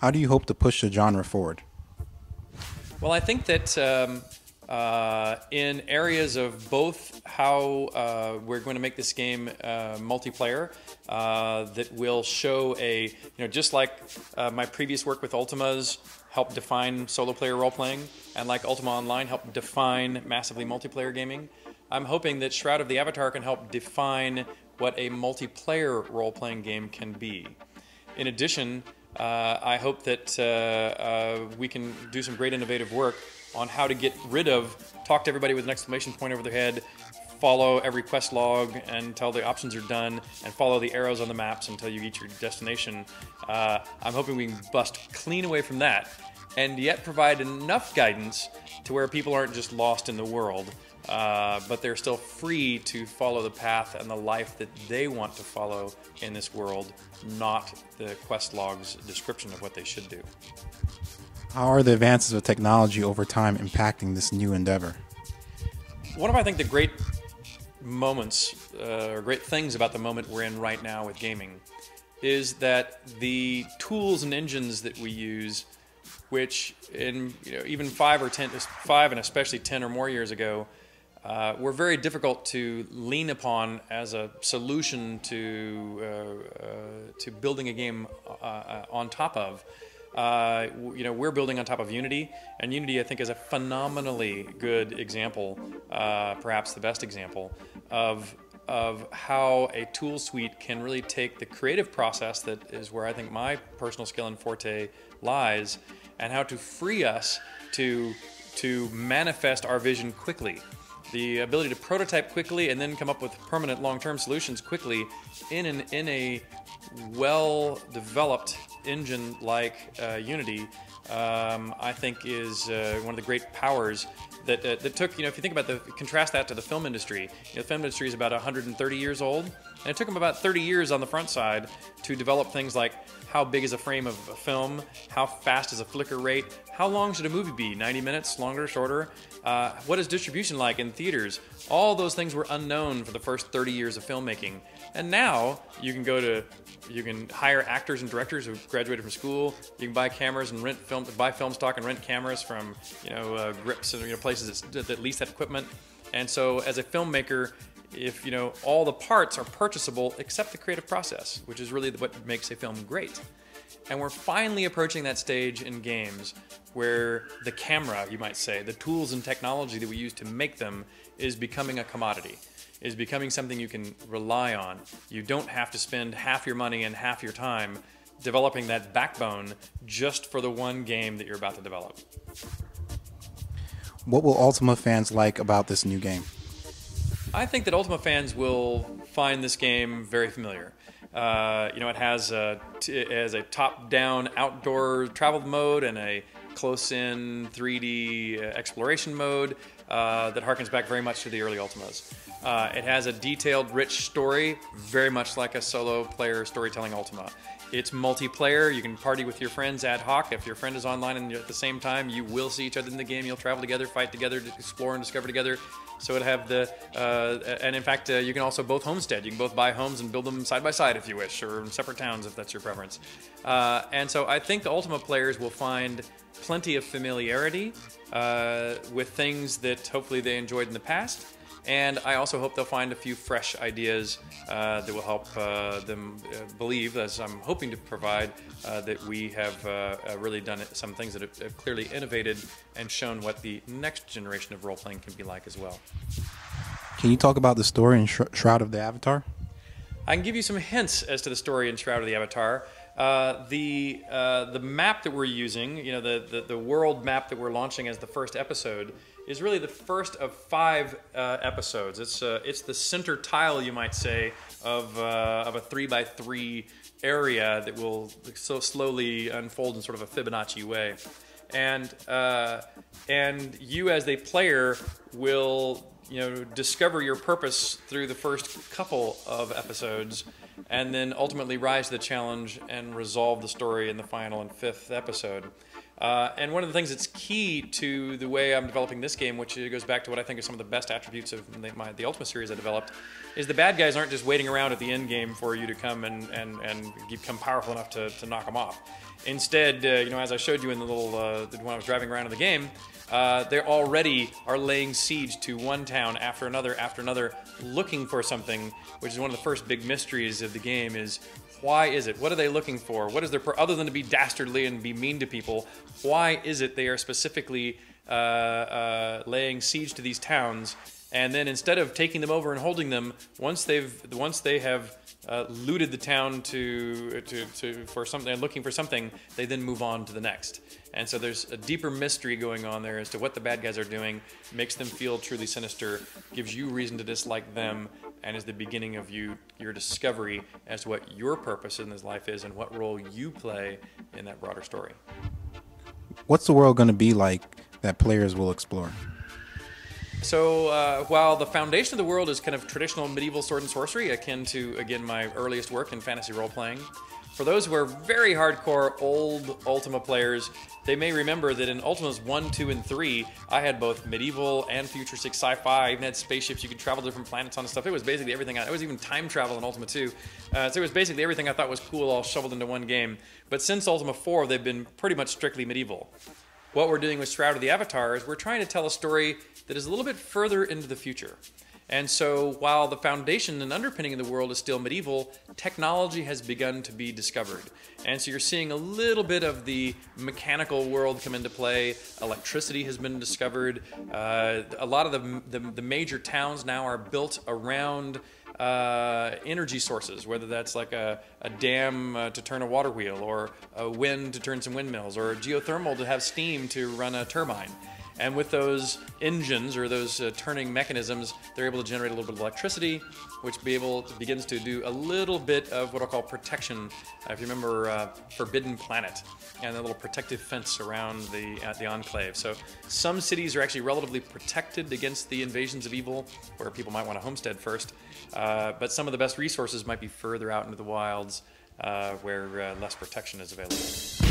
How do you hope to push the genre forward? Well, I think that in areas of both how we're going to make this game multiplayer, that will show just like my previous work with Ultima's helped define solo player role playing, and like Ultima Online helped define massively multiplayer gaming. I'm hoping that Shroud of the Avatar can help define what a multiplayer role playing game can be. In addition, I hope that we can do some great innovative work on how to get rid of, talk to everybody with an exclamation point over their head, follow every quest log until the options are done, and follow the arrows on the maps until you reach your destination. I'm hoping we can bust clean away from that, and yet provide enough guidance to where people aren't just lost in the world, but they're still free to follow the path and the life that they want to follow in this world, not the quest log's description of what they should do. How are the advances of technology over time impacting this new endeavor? One of, I think, the great moments, or great things about the moment we're in right now with gaming, is that the tools and engines that we use, which in even 5 and especially 10 or more years ago, were very difficult to lean upon as a solution to building a game on top of. We're building on top of Unity, and Unity, I think, is a phenomenally good example, perhaps the best example, of how a tool suite can really take the creative process that is where I think my personal skill and forte lies, and how to free us to manifest our vision quickly. The ability to prototype quickly and then come up with permanent long-term solutions quickly in a well-developed engine like Unity, I think is one of the great powers that took, if you think about contrast that to the film industry. The film industry is about 130 years old, and it took them about 30 years on the front side to develop things like how big is a frame of a film, how fast is a flicker rate, how long should a movie be, 90 minutes, longer, shorter, what is distribution like in theaters. All those things were unknown for the first 30 years of filmmaking. And now you can hire actors and directors who graduated from school. You can buy cameras and buy film stock and rent cameras from grips and places that lease that equipment. And so as a filmmaker, if all the parts are purchasable except the creative process, which is really what makes a film great. And we're finally approaching that stage in games where the camera, you might say, the tools and technology that we use to make them is becoming a commodity, is becoming something you can rely on. You don't have to spend half your money and half your time developing that backbone just for the one game that you're about to develop. What will Ultima fans like about this new game? I think that Ultima fans will find this game very familiar. It has a top-down outdoor travel mode and a close-in 3D exploration mode that harkens back very much to the early Ultimas. It has a detailed, rich story, very much like a solo player storytelling Ultima. It's multiplayer. You can party with your friends ad hoc. If your friend is online and you're at the same time, you will see each other in the game. You'll travel together, fight together, explore and discover together. So it'll have and in fact, you can also both homestead. You can both buy homes and build them side by side if you wish, or in separate towns if that's your preference. And so I think the Ultima players will find plenty of familiarity with things that hopefully they enjoyed in the past. And I also hope they'll find a few fresh ideas that will help them believe, as I'm hoping to provide, that we have really done some things that have clearly innovated and shown what the next generation of role-playing can be like as well. Can you talk about the story in Shroud of the Avatar? I can give you some hints as to the story in Shroud of the Avatar. The map that we're using, the world map that we're launching as the first episode, is really the first of 5 episodes. It's the center tile, you might say, of a 3x3 area that will so slowly unfold in sort of a Fibonacci way, and you as the player will discover your purpose through the first couple of episodes, and then ultimately rise to the challenge and resolve the story in the final and 5th episode. And one of the things that's key to the way I'm developing this game, which goes back to what I think are some of the best attributes of the Ultima series I developed, is the bad guys aren't just waiting around at the end game for you to come and become powerful enough to knock them off. Instead, you know, as I showed you in the little when I was driving around in the game, they already are laying siege to one town after another, looking for something, which is one of the first big mysteries of the game. Is why is it? What are they looking for? What is their other than to be dastardly and be mean to people? Why is it they are specifically laying siege to these towns? And then instead of taking them over and holding them, once they have looted the town for something and looking for something, they then move on to the next. And so there's a deeper mystery going on there as to what the bad guys are doing, makes them feel truly sinister, gives you reason to dislike them, and is the beginning of your discovery as to what your purpose in this life is and what role you play in that broader story. What's the world going to be like that players will explore? So while the foundation of the world is kind of traditional medieval sword and sorcery, akin to, again, my earliest work in fantasy role-playing, for those who are very hardcore old Ultima players, they may remember that in Ultimas 1, 2, and 3, I had both medieval and futuristic sci-fi. I even had spaceships. You could travel to different planets on and stuff. It was basically everything. It was even time travel in Ultima 2. So it was basically everything I thought was cool all shoveled into one game. But since Ultima 4, they've been pretty much strictly medieval. What we're doing with Shroud of the Avatar is we're trying to tell a story that is a little bit further into the future. And so while the foundation and underpinning of the world is still medieval, technology has begun to be discovered. And so you're seeing a little bit of the mechanical world come into play. Electricity has been discovered. A lot of the major towns now are built around energy sources, whether that's like a dam to turn a water wheel, or a wind to turn some windmills, or geothermal to have steam to run a turbine. And with those engines, or those turning mechanisms, they're able to generate a little bit of electricity, which begins to do a little bit of what I'll call protection. If you remember Forbidden Planet, and the little protective fence around the enclave. So some cities are actually relatively protected against the invasions of evil, where people might want to homestead first. But some of the best resources might be further out into the wilds, where less protection is available.